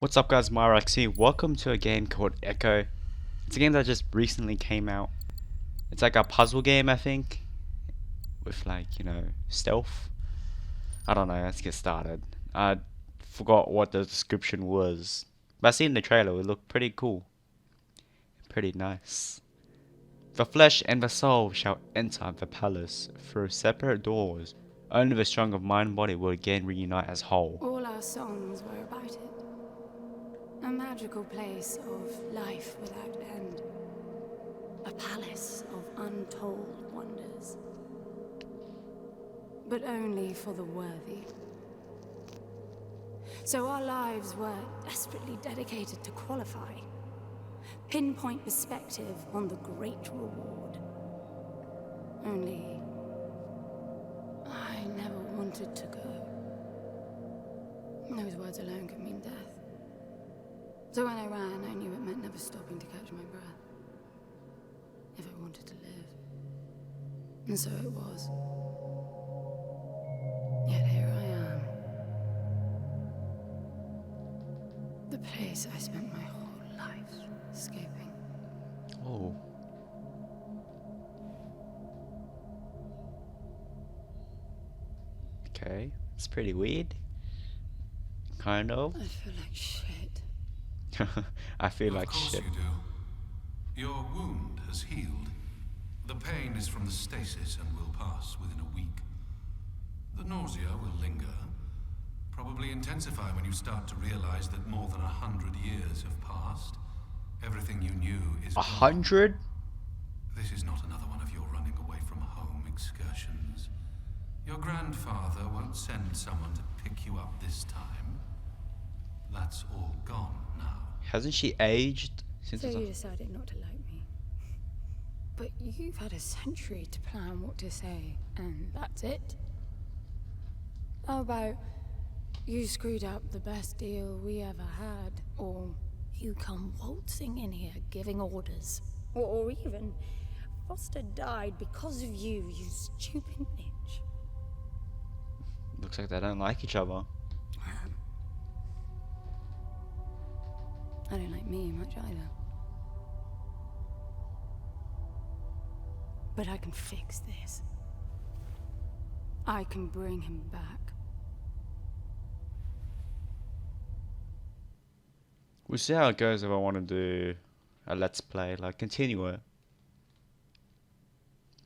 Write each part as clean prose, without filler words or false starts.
What's up guys, Myerax here. Welcome to a game called Echo. It's a game that just recently came out. It's like a puzzle game, I think, with like, stealth. I don't know, let's get started. I forgot what the description was. But I seen the trailer, it looked pretty cool. Pretty nice. The flesh and the soul shall enter the palace through separate doors. Only the strong of mind and body will again reunite as whole. All our songs were about it. A magical place of life without end. A palace of untold wonders. But only for the worthy. So our lives were desperately dedicated to qualify. Pinpoint perspective on the great reward. Only I never wanted to go. Those words alone could mean death. So when I ran, I knew it meant never stopping to catch my breath. If I wanted to live. And so it was. Yet here I am. The place I spent my whole life escaping. Oh. Okay, it's pretty weird. Kind of. I feel like shit. I feel like shit. Of course you do. Your wound has healed. The pain is from the stasis and will pass within a week. The nausea will linger, probably intensify when you start to realize that more than 100 years have passed. Everything you knew is 100? This is not another one of your running away from home excursions. Your grandfather won't send someone to pick you up this time. That's all gone now. Hasn't she aged since? So you decided not to like me. But you've had a century to plan what to say, and that's it? How about you screwed up the best deal we ever had, or you come waltzing in here giving orders, or even Foster died because of you, you stupid bitch. Looks like they don't like each other. I don't like me much either. But I can fix this. I can bring him back. We'll see how it goes if I want to do a let's play, like continue it.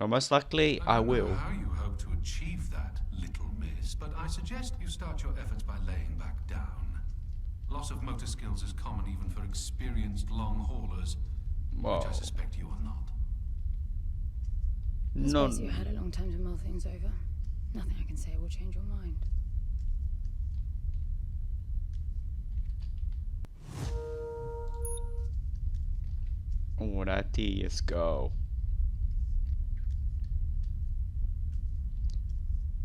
But most likely I don't know will. how you hope to achieve that, little miss, but I suggest you start your efforts by laying back down. Loss of motor skills is common even for experienced long haulers, Whoa. which I suspect you are not. I No. suppose you had a long time to mull things over. Nothing I can say will change your mind. Alrighty, let's go.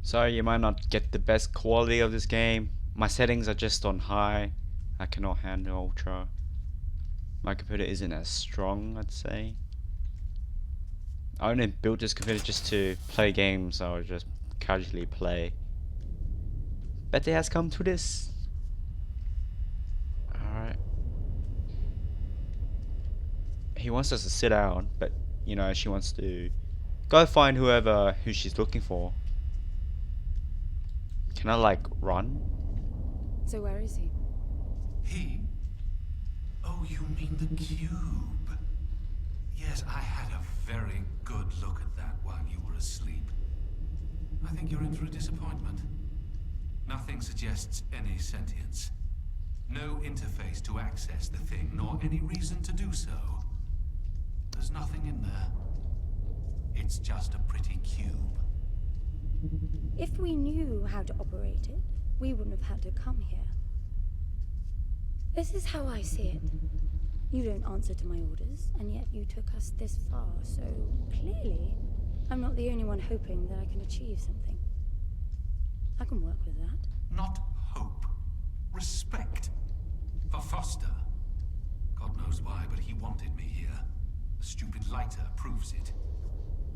Sorry, you might not get the best quality of this game. My settings are just on high. I cannot handle ultra. My computer isn't as strong, I'd say. I only built this computer just to play games, or just casually play. But it has come to this. Alright. He wants us to sit down, but she wants to go find who she's looking for. Can I like run? So where is he? He? Oh, you mean the cube? Yes, I had a very good look at that while you were asleep. I think you're in for a disappointment. Nothing suggests any sentience. No interface to access the thing, nor any reason to do so. There's nothing in there. It's just a pretty cube. If we knew how to operate it, we wouldn't have had to come here. This is how I see it. You don't answer to my orders, and yet you took us this far, so clearly I'm not the only one hoping that I can achieve something. I can work with that. Not hope. Respect. For Foster. God knows why, but he wanted me here. The stupid lighter proves it.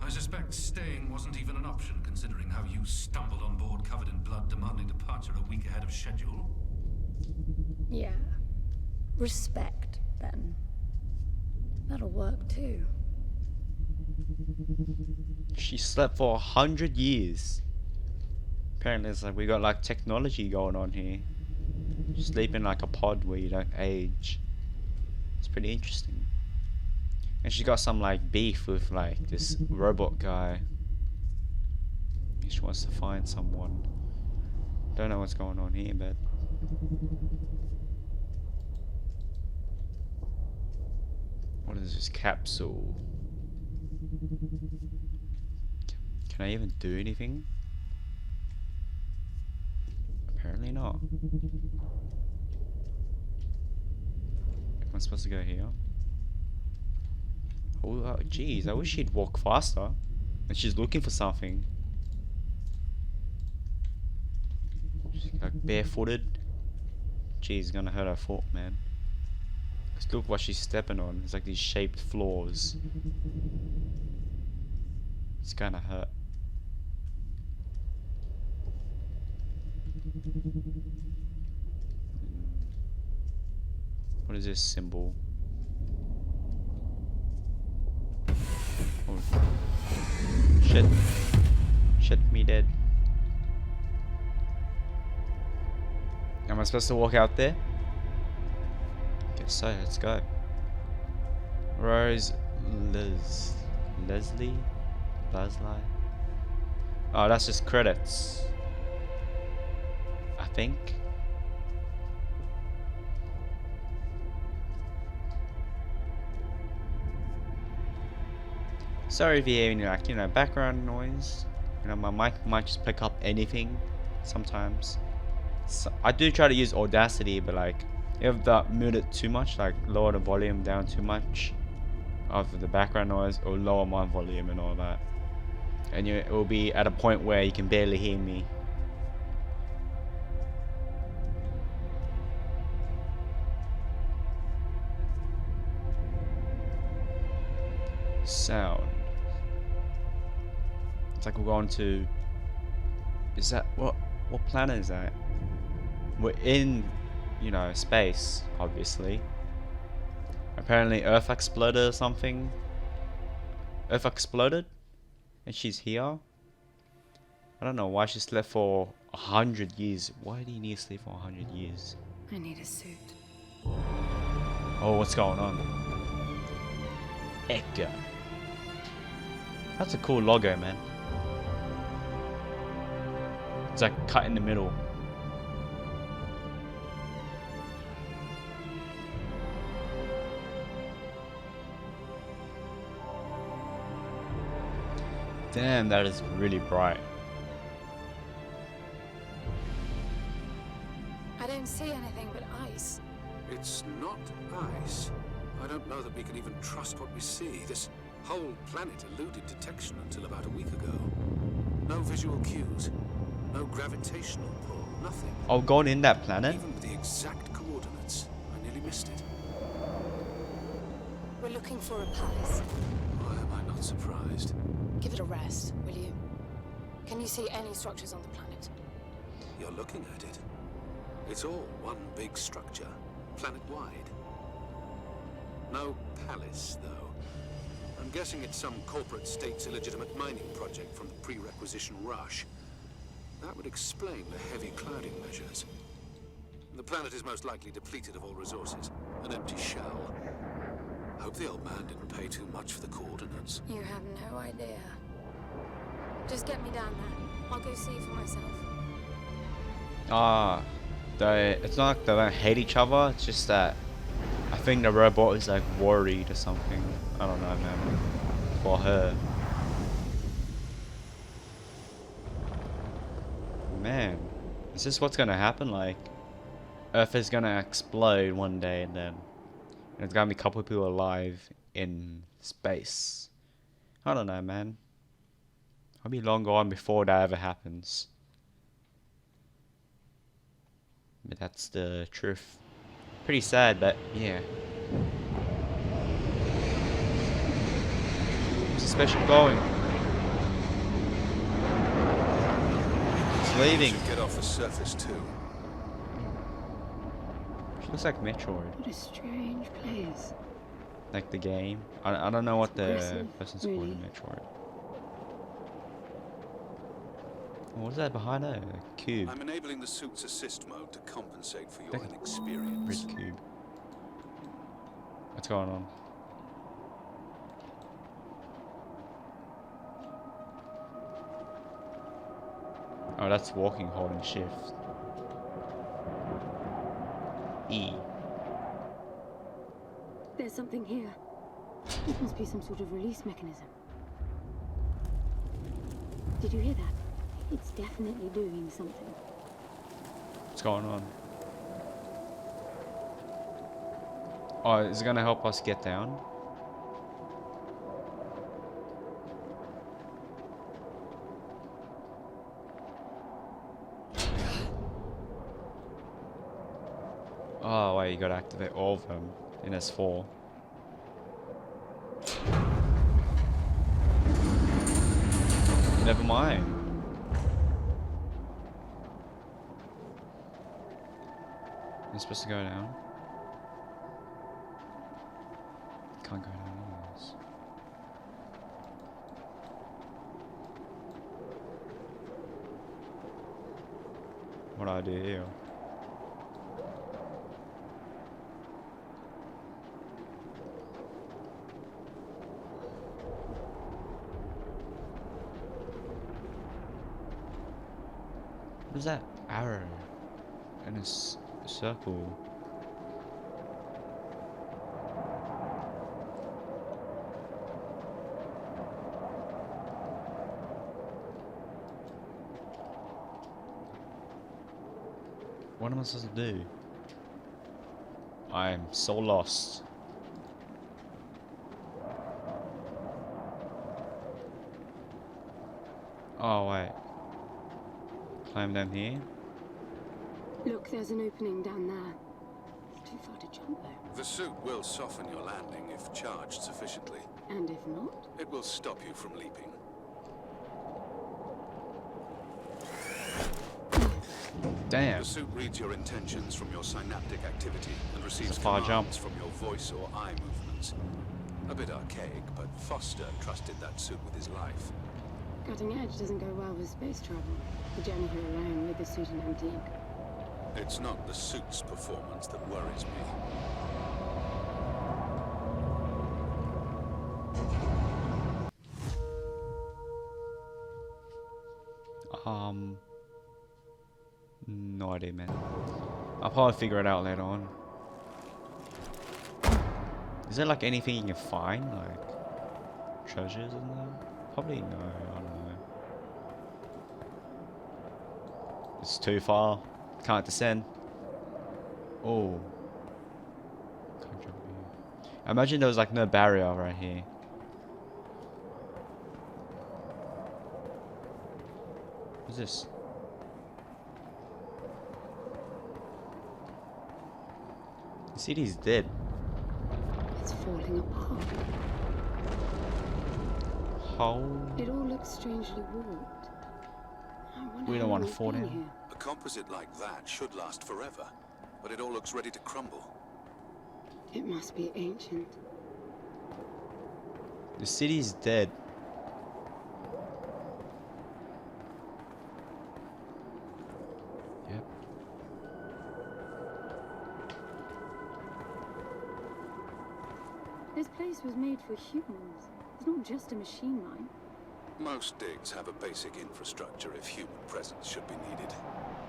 I suspect staying wasn't even an option, considering how you stumbled on board covered in blood, demanding departure a week ahead of schedule. Yeah, Respect, then. That'll work too. She slept for 100 years. Apparently it's like we got like technology going on here. Sleep in like a pod where you don't age. It's pretty interesting. And she's got some like beef with like this robot guy. She wants to find someone. Don't know what's going on here, but what is this capsule? Can I even do anything? Apparently not. Am I supposed to go here? Oh, jeez, I wish she'd walk faster. And she's looking for something. She's like barefooted. Jeez, gonna hurt her foot, man. Cause look what she's stepping on. It's like these shaped floors. It's gonna hurt. What is this symbol? Oh. Shit. Shit, me dead. Am I supposed to walk out there? Guess so, let's go. Rose Leslie? Oh, that's just credits. I think. Sorry if you hear any like, background noise. My mic might just pick up anything sometimes. So I do try to use Audacity, but like if that mute it too much, like lower the volume down too much of the background noise, or lower my volume and all that, and it will be at a point where you can barely hear me. Sound. It's like we're going to. Is that what planet is that? We're in, space, obviously. Apparently Earth exploded or something. Earth exploded? And she's here? I don't know why she slept for 100 years. Why do you need to sleep for 100 years? I need a suit. Oh, what's going on? Echo. That's a cool logo, man. It's like cut in the middle. Damn, that is really bright. I don't see anything but ice. It's not ice. I don't know that we can even trust what we see. This whole planet eluded detection until about a week ago. No visual cues. No gravitational pull. Nothing. Oh, going in that planet? Even with the exact coordinates, I nearly missed it. We're looking for a palace. Why am I not surprised? Give it a rest, will you? Can you see any structures on the planet? You're looking at it. It's all one big structure, planet-wide. No palace, though. I'm guessing it's some corporate state's illegitimate mining project from the pre-requisition rush. That would explain the heavy clouding measures. The planet is most likely depleted of all resources. An empty shell. Hope the old man didn't pay too much for the coordinates. You have no idea. Just get me down there. I'll go see for myself. It's not like they don't hate each other, it's just that I think the robot is like worried or something. I don't know, man. For her. Man, is this what's gonna happen? Like, Earth is gonna explode one day and then there's gonna be a couple of people alive in space. I don't know, man. I'll be long gone before that ever happens. But that's the truth. Pretty sad, but yeah. Where's the spaceship going? It's leaving. Should get off the surface too. She Looks like Metroid. What a strange place. Like the game. I don't know what the Aggressive, person's called in really. Metroid. Oh, what is that behind her? A cube. I'm enabling the suit's assist mode to compensate for your Like a inexperience. red cube. What's going on? Oh, that's walking, holding shift. E. There's something here. It must be some sort of release mechanism. Did you hear that? It's definitely doing something. What's going on? Oh, is it gonna help us get down? Oh wait, you gotta activate all of them in S4. Never mind. You're supposed to go down. Can't go down anyways. What do I do here? What is that arrow in a circle? What am I supposed to do? I am so lost. Oh wait. Climb down here. Look, there's an opening down there. It's too far to jump though. The suit will soften your landing if charged sufficiently. And if not? It will stop you from leaping. Damn. The suit reads your intentions from your synaptic activity and receives It's a far commands from your voice or eye movements. A bit archaic, but Foster trusted that suit with his life. Cutting edge doesn't go well with space travel. The journey here alone with the suit an antique. It's not the suit's performance that worries me. No idea, man. I'll probably figure it out later on. Is there like anything you can find, like treasures in there? Probably no. I don't know. It's too far. Can't descend. Oh. Can't jump here. Imagine there was like no barrier right here. What's this? The city's dead. It's falling apart. How? It all looks strangely warped. I wonder We don't how want to we've fall been down. here. A composite like that should last forever, but it all looks ready to crumble. It must be ancient. The city's dead. Yep. This place was made for humans. It's not just a machine line. Most digs have a basic infrastructure if human presence should be needed.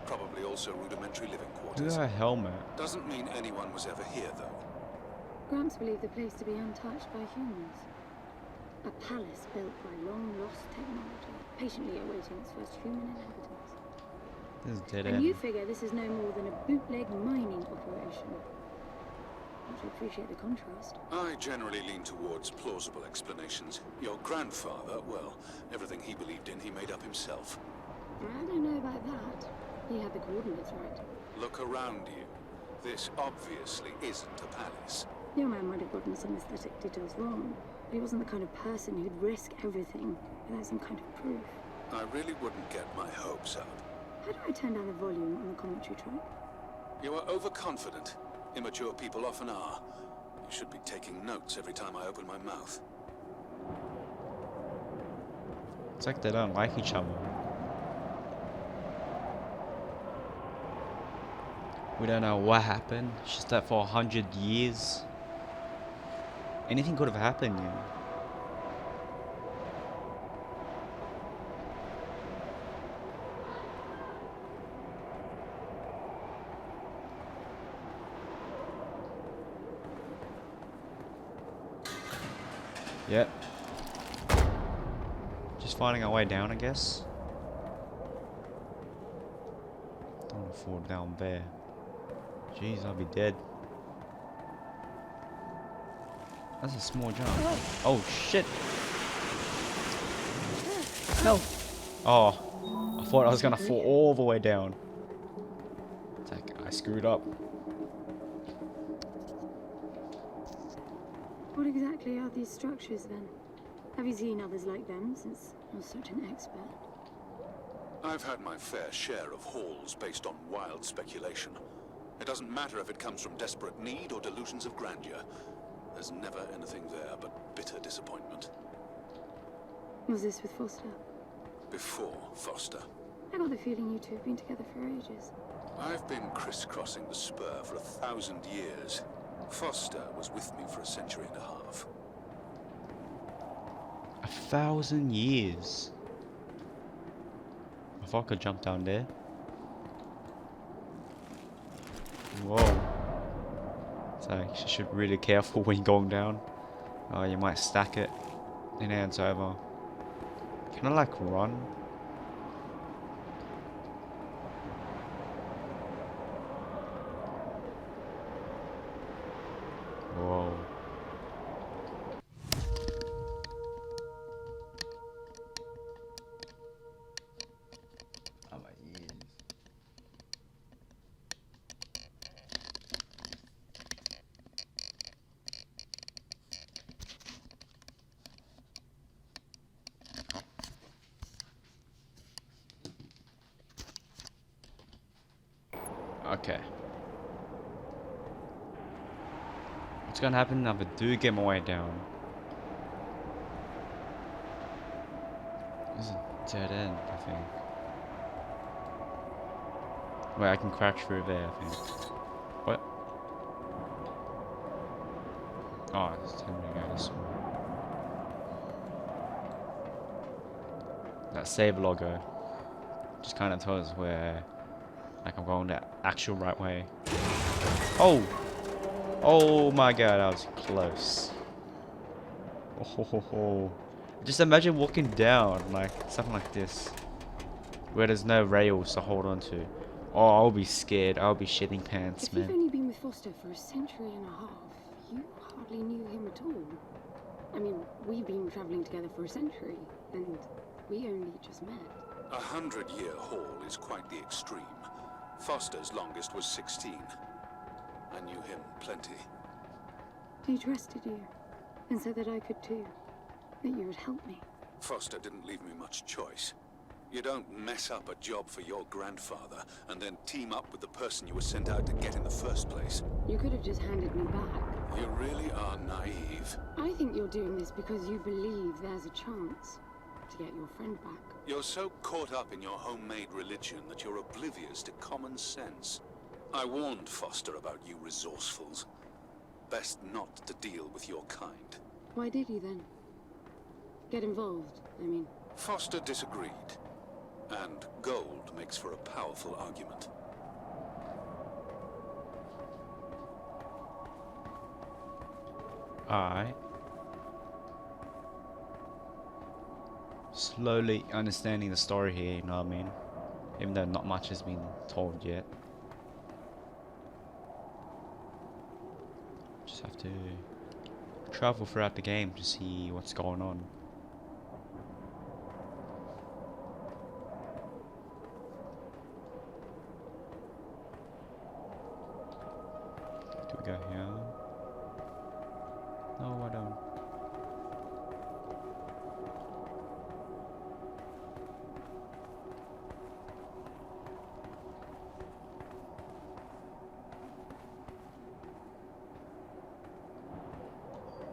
Probably also rudimentary living Look quarters. at her helmet. Doesn't mean anyone was ever here, though. Gramps believed the place to be untouched by humans. A palace built by long-lost technology, patiently awaiting its first human inhabitants. This is dead And end. you figure this is no more than a bootleg mining operation. Not to appreciate the contrast. I generally lean towards plausible explanations. Your grandfather, well, everything he believed in, he made up himself. I don't know about that. He had the coordinates right. Look around you. This obviously isn't a palace. Your man might have gotten some aesthetic details wrong, but he wasn't the kind of person who'd risk everything without some kind of proof. I really wouldn't get my hopes up. How do I turn down the volume on the commentary track? You are overconfident. Immature people often are. You should be taking notes every time I open my mouth. It's like they don't like each other. We don't know what happened. It's just that for 100 years, anything could have happened, you know. Yep. Just finding our way down, I guess. Don't want to fall down there. Jeez, I'll be dead. That's a small jump. Oh shit! No! Oh, I thought I was gonna fall all the way down. It's like I screwed up. What exactly are these structures then? Have you seen others like them since you're such an expert? I've had my fair share of halls based on wild speculation. It doesn't matter if it comes from desperate need or delusions of grandeur. There's never anything there but bitter disappointment. Was this with Foster? Before Foster. I got the feeling you two have been together for ages. I've been crisscrossing the spur for 1,000 years. Foster was with me for a century and a half. 1,000 years. I thought I could jump down there. Whoa. So you should be really careful when you're going down. Oh, you might stack it. And then it's over. Can I like run? Whoa. Oh my ears. Okay. What's gonna happen if I do get my way down? This is a dead end, I think. Wait, I can crash through there, I think. What? Oh, it's telling me to go this way. That save logo just kind of tells us where, like, I'm going the actual right way. Oh! Oh my god, that was close. Oh ho ho ho. Just imagine walking down, like, something like this. Where there's no rails to hold on to. Oh, I'll be scared. I'll be shitting pants, If you've man. only been with Foster for a century and a half, you hardly knew him at all. I mean, we've been traveling together for a century, and we only just met. 100-year haul is quite the extreme. Foster's longest was 16. I knew him plenty. He trusted you, and said that I could too. That you would help me. Foster didn't leave me much choice. You don't mess up a job for your grandfather and then team up with the person you were sent out to get in the first place. You could have just handed me back. You really are naive. I think you're doing this because you believe there's a chance to get your friend back. You're so caught up in your homemade religion that you're oblivious to common sense. I warned Foster about you resourcefuls. Best not to deal with your kind. Why did you then? Get involved, I mean. Foster disagreed. And gold makes for a powerful argument. Alright. Slowly understanding the story here, you know what I mean? Even though not much has been told yet. Just have to travel throughout the game to see what's going on. Do we go here? No, I don't.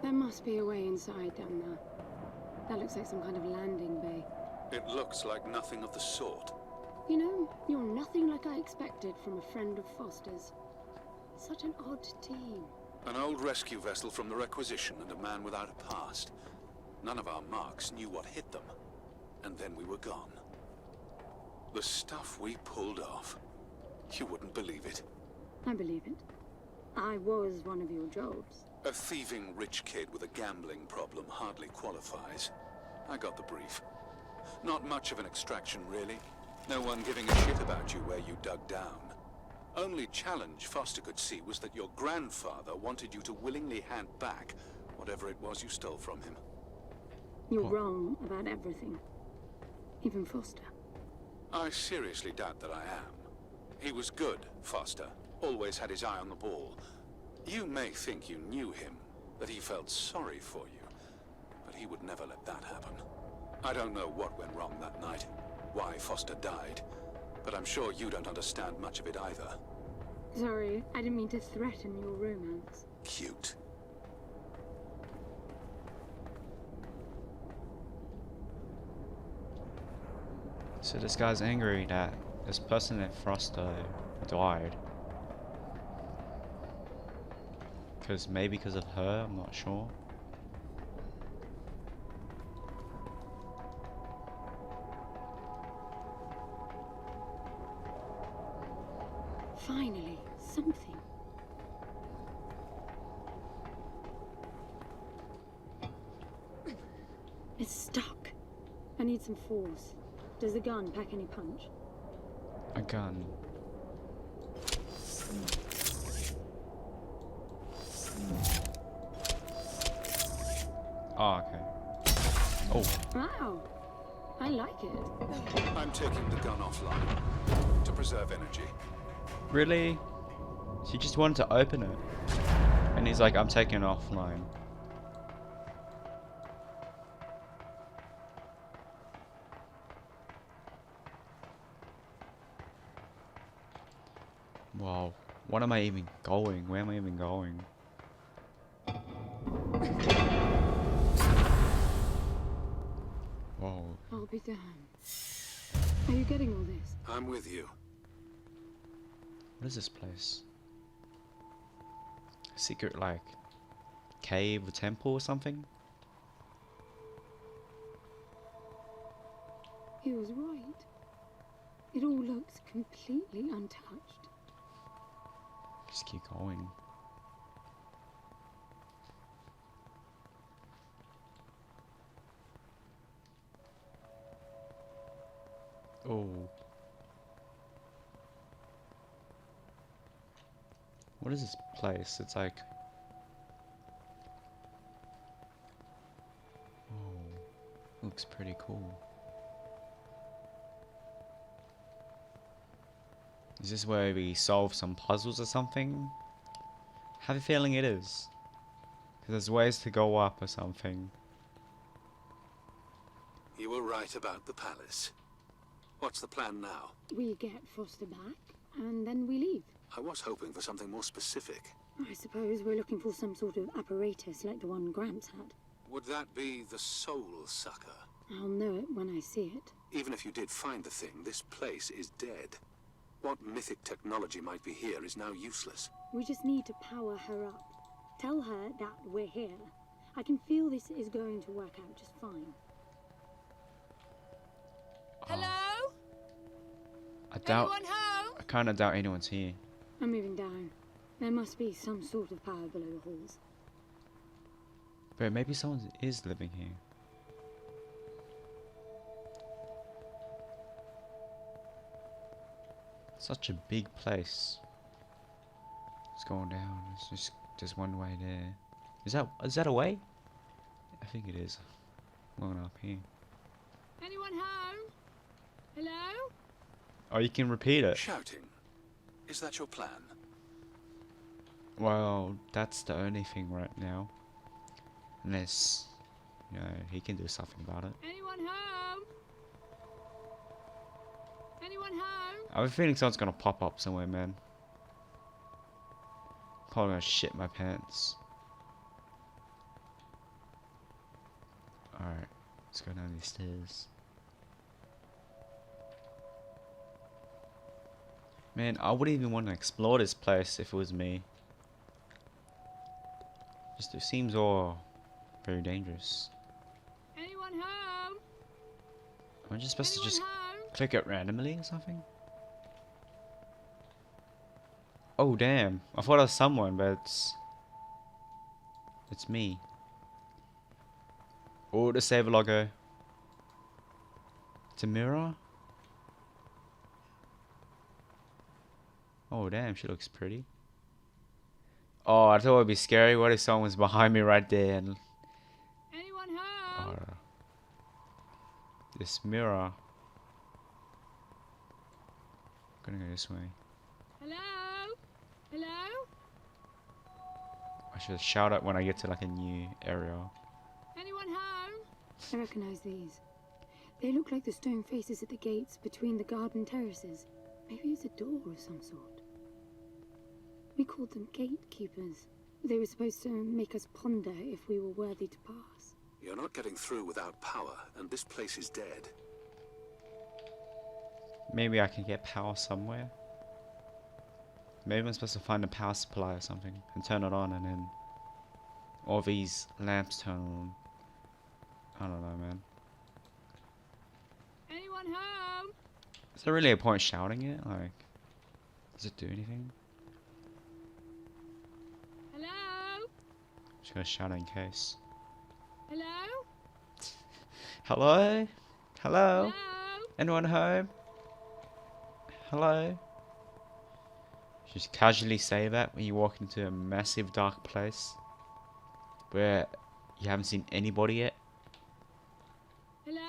There must be a way inside down there. That looks like some kind of landing bay. It looks like nothing of the sort. You know, you're nothing like I expected from a friend of Foster's. Such an odd team. An old rescue vessel from the Requisition and a man without a past. None of our marks knew what hit them. And then we were gone. The stuff we pulled off. You wouldn't believe it. I believe it. I was one of your jobs. A thieving rich kid with a gambling problem hardly qualifies. I got the brief. Not much of an extraction, really. No one giving a shit about you where you dug down. Only challenge Foster could see was that your grandfather wanted you to willingly hand back whatever it was you stole from him. You're wrong about everything. Even Foster. I seriously doubt that I am. He was good, Foster. Always had his eye on the ball. You may think you knew him, that he felt sorry for you, but he would never let that happen. I don't know what went wrong that night, why Foster died, but I'm sure you don't understand much of it either. Sorry, I didn't mean to threaten your romance. Cute. So this guy's angry that this person at Foster died. Maybe because of her, I'm not sure. Finally, something. It's stuck. I need some force. Does the gun pack any punch? A gun. Oh, okay. Oh, Wow, I like it. I'm taking the gun offline to preserve energy. really? She just wanted to open it. And he's like, I'm taking it offline. Wow. What am I even going? Where am I even going? Whoa. I'll be damned. Are you getting all this? I'm with you. What is this place? A secret, like, cave or temple or something? He was right. It all looks completely untouched. Just keep going. Oh. What is this place? It's like... Oh. Looks pretty cool. Is this where we solve some puzzles or something? I have a feeling it is. Because there's ways to go up or something. You were right about the palace. What's the plan now? We get Foster back, and then we leave. I was hoping for something more specific. I suppose we're looking for some sort of apparatus like the one Gramps had. Would that be the Soul Sucker? I'll know it when I see it. Even if you did find the thing, this place is dead. What mythic technology might be here is now useless. We just need to power her up. Tell her that we're here. I can feel this is going to work out just fine. Hello? I doubt... Anyone home? I kind of doubt anyone's here. I'm moving down. There must be some sort of power below the halls. But maybe someone is living here. Such a big place. It's going down. It's just there's one way there. Is that a way? I think it is. Going up here. Anyone home? Hello? Oh, you can repeat it. Shouting. Is that your plan? Well, that's the only thing right now. Unless, you know, he can do something about it. Anyone home? Anyone home? I have a feeling someone's gonna pop up somewhere, man. Probably gonna shit my pants. Alright, let's go down these stairs. Man, I wouldn't even want to explore this place if it was me. Just it seems all very dangerous. Anyone home? Am I just supposed to Anyone just home? click it randomly or something? Oh damn, I thought I was someone, but it's me. Oh, the save logo. It's a mirror? Oh damn, she looks pretty. Oh, I thought it would be scary. What if someone was behind me right there and Anyone home? this mirror. I'm gonna go this way. Hello? Hello? I should shout out when I get to like a new area. Anyone home? I recognize these. They look like the stone faces at the gates between the garden terraces. Maybe it's a door of some sort. We called them gatekeepers. They were supposed to make us ponder if we were worthy to pass. You're not getting through without power, and this place is dead. Maybe I can get power somewhere. Maybe I'm supposed to find a power supply or something and turn it on, and then all these lamps turn on. I don't know, man. Anyone home? Is there really a point shouting it? Like, does it do anything? Hello? Just gonna shout it in case. Hello? Hello? Hello? Hello? Anyone home? Hello? Just casually say that when you walk into a massive dark place where you haven't seen anybody yet. Hello?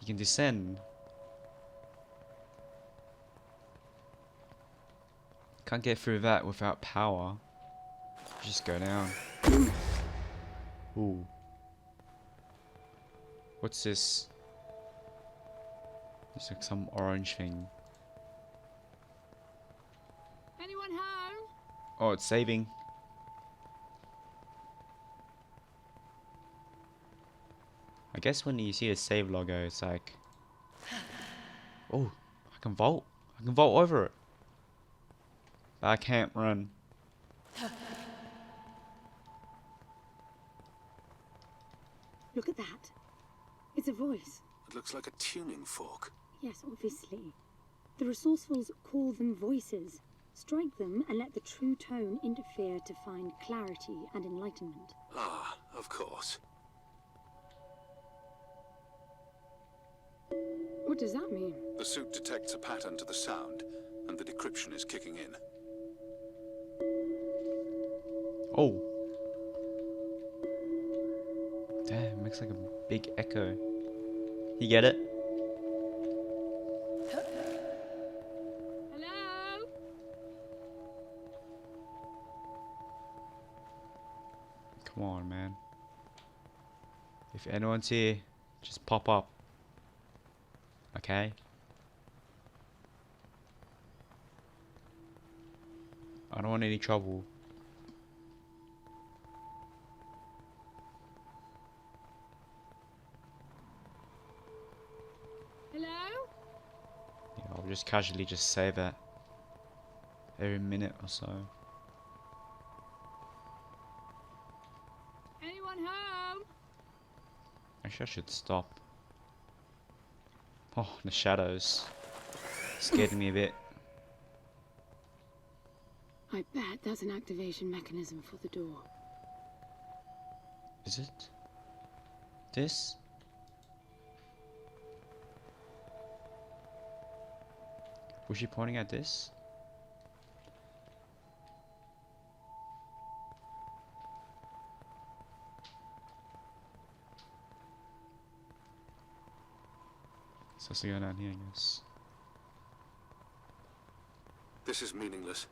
You can descend. Can't get through that without power. Just go down. Ooh. What's this? It's like some orange thing. Anyone home? Oh, it's saving. I guess when you see a save logo, it's like, oh, I can vault. I can vault over it. But I can't run. Look at that. It's a voice. It looks like a tuning fork. Yes, obviously. The resourcefuls call them voices. Strike them and let the true tone interfere to find clarity and enlightenment. Ah, of course. What does that mean? The suit detects a pattern to the sound, and the decryption is kicking in. Oh. Damn, makes like a big echo. You get it? Hello? Come on, man. If anyone's here, just pop up. Okay? I don't want any trouble. Hello? Yeah, I'll just casually just say that every minute or so. Anyone home? Actually, I should stop. Oh, the shadows scared me a bit. I bet that's an activation mechanism for the door. Is it? This? Was she pointing at this? So let's go down here, I guess. This is meaningless.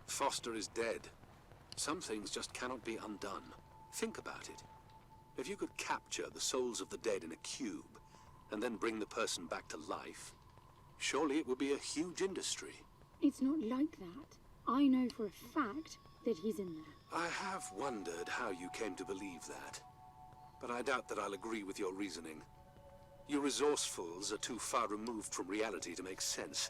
Foster is dead. Some things just cannot be undone. Think about it. If you could capture the souls of the dead in a cube, and then bring the person back to life, surely it would be a huge industry. It's not like that. I know for a fact that he's in there. I have wondered how you came to believe that, but I doubt that I'll agree with your reasoning. You resourcefuls are too far removed from reality to make sense.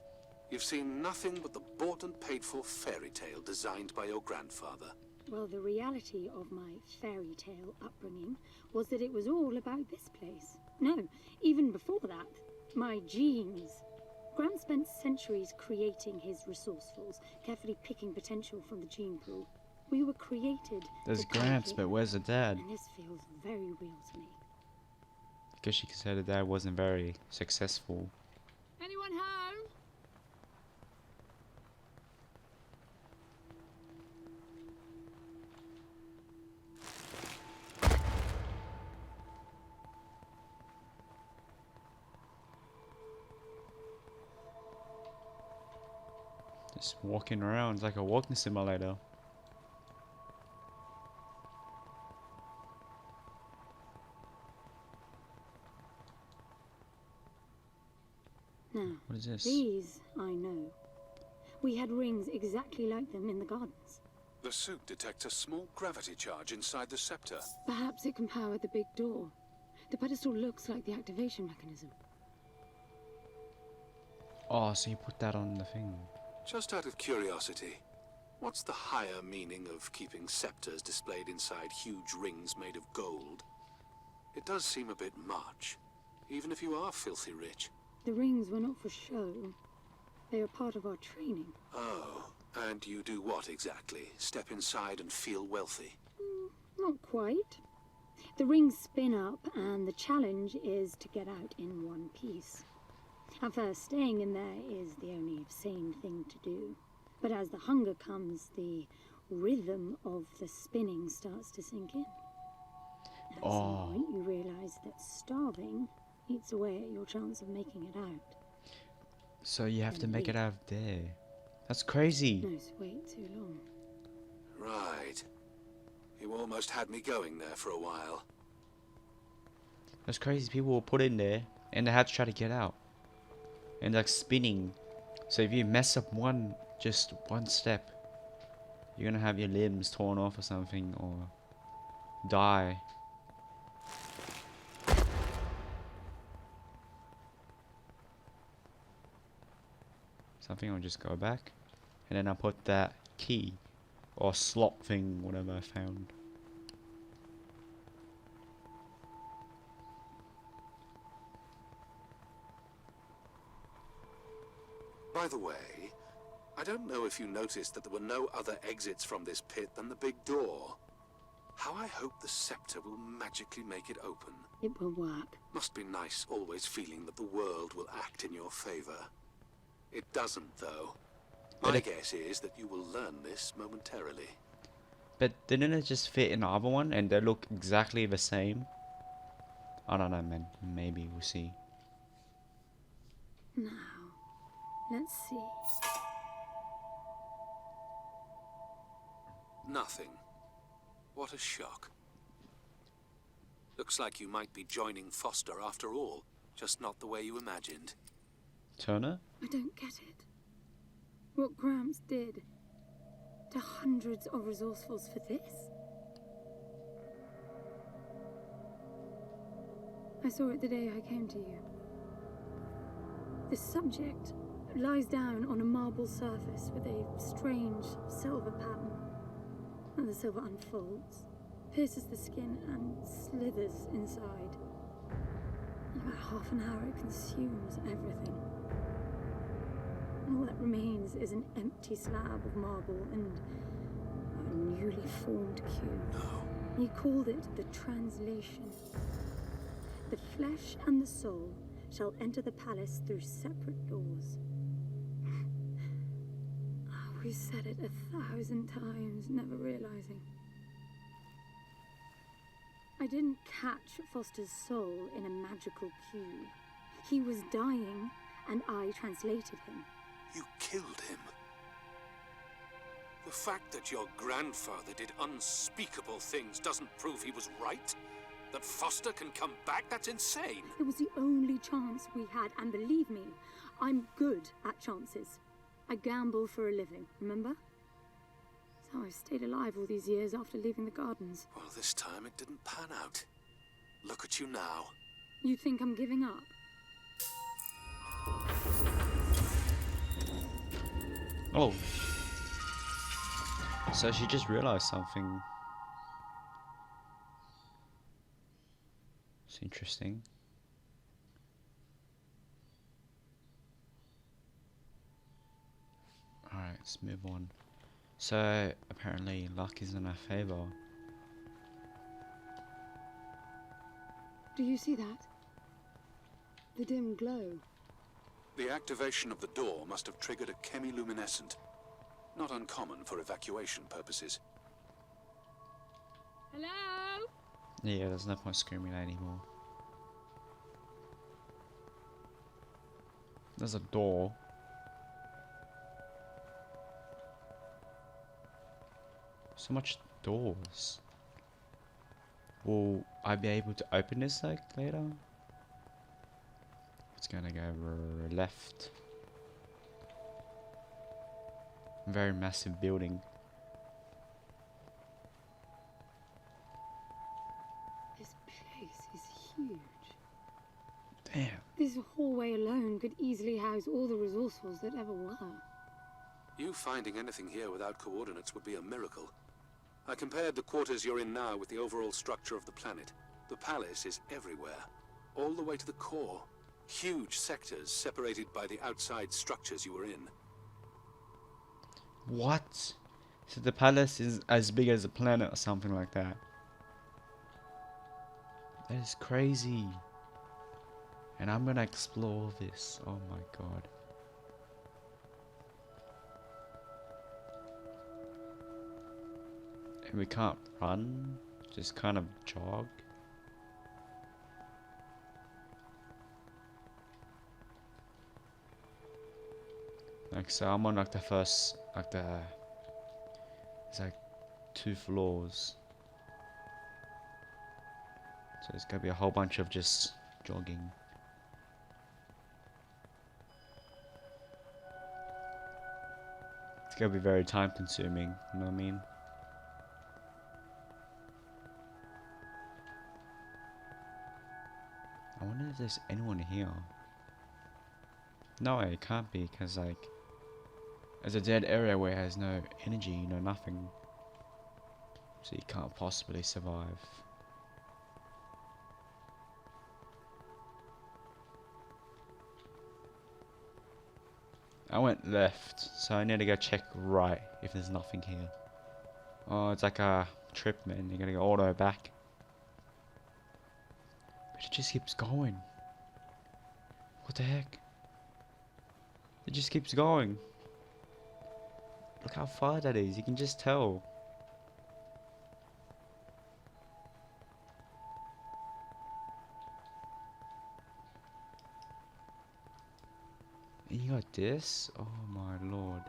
You've seen nothing but the bought and paid for fairy tale designed by your grandfather. Well, the reality of my fairy tale upbringing was that it was all about this place. No, even before that, my genes. Graham spent centuries creating his resourcefuls, carefully picking potential from the gene pool. We were created. There's to Gramps, benefit, but where's the dad? and this feels very real to me. Because she could say the dad wasn't very successful. Anyone home? Just walking around, it's like a walking simulator. Now, What is this? these I know. We had rings exactly like them in the gardens. The suit detects a small gravity charge inside the scepter. Perhaps it can power the big door. The pedestal looks like the activation mechanism. Oh, so you put that on the thing. Just out of curiosity, what's the higher meaning of keeping scepters displayed inside huge rings made of gold? It does seem a bit much, even if you are filthy rich. The rings were not for show. They are part of our training. Oh, and you do what exactly? Step inside and feel wealthy? Not quite. The rings spin up, and the challenge is to get out in one piece. At first, staying in there is the only sane thing to do. But as the hunger comes, the rhythm of the spinning starts to sink in. At some point, you realize that starving eats away at your chance of making it out. So you have to Then make it leave. out of there. That's crazy. No, wait too long. Right. You almost had me going there for a while. That's crazy. People will put in there and they have to try to get out. And like spinning. So if you mess up just one step, you're gonna have your limbs torn off or something, or die. Something, I'll just go back. And then I'll put that key or slot thing, whatever I found. By the way, I don't know if you noticed that there were no other exits from this pit than the big door. How I hope the scepter will magically make it open. It will work. Must be nice always feeling that the world will act in your favor. It doesn't, though. But My guess is that you will learn this momentarily. But didn't it just fit in the other one and they look exactly the same? I don't know, man. Maybe we'll see. Now, let's see. Nothing. What a shock. Looks like you might be joining Foster after all, just not the way you imagined. Turner? I don't get it. What Gramps did to hundreds of resourcefuls for this? I saw it the day I came to you. The subject lies down on a marble surface with a strange silver pattern. And the silver unfolds, pierces the skin, and slithers inside. In about half an hour, it consumes everything. And all that remains is an empty slab of marble and a newly formed cube. No. He called it the translation. The flesh and the soul shall enter the palace through separate doors. We said it 1,000 times, never realizing. I didn't catch Foster's soul in a magical cube. He was dying, and I translated him. You killed him. The fact that your grandfather did unspeakable things doesn't prove he was right. That Foster can come back, that's insane. It was the only chance we had, and believe me, I'm good at chances. I gamble for a living, remember? It's how I've stayed alive all these years after leaving the gardens. Well, this time it didn't pan out. Look at you now. You think I'm giving up? Oh. So she just realized something. It's interesting. Alright, let's move on. So, apparently luck is in our favor. Do you see that? The dim glow. The activation of the door must have triggered a chemiluminescent. Not uncommon for evacuation purposes. Hello? Yeah, there's no point screaming anymore. There's a door. So much doors. Will I be able to open this like later? It's gonna go left. Very massive building. This place is huge. Damn. This hallway alone could easily house all the resourcefuls that ever were. You finding anything here without coordinates would be a miracle. I compared the quarters you're in now with the overall structure of the planet. The palace is everywhere, all the way to the core. Huge sectors separated by the outside structures you were in. What? So the palace is as big as a planet or something like that. That is crazy. And I'm gonna explore this. Oh my god. And we can't run, just kind of jog. Like, so I'm on like the first, like it's like 2 floors. So there's gonna be a whole bunch of just jogging. It's gonna be very time consuming, you know what I mean? I wonder if there's anyone here. No, it can't be, because like, there's a dead area where it has no energy, you know, nothing. So you can't possibly survive. I went left, so I need to go check right if there's nothing here. Oh, it's like a trip, man. You gotta go all the way back. But it just keeps going. What the heck? It just keeps going. Look how far that is. You can just tell. And you got this? Oh my lord.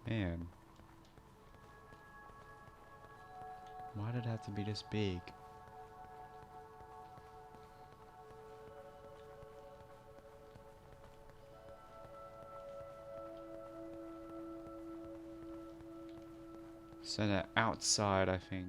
Man. Why did it have to be this big? So they're outside, I think.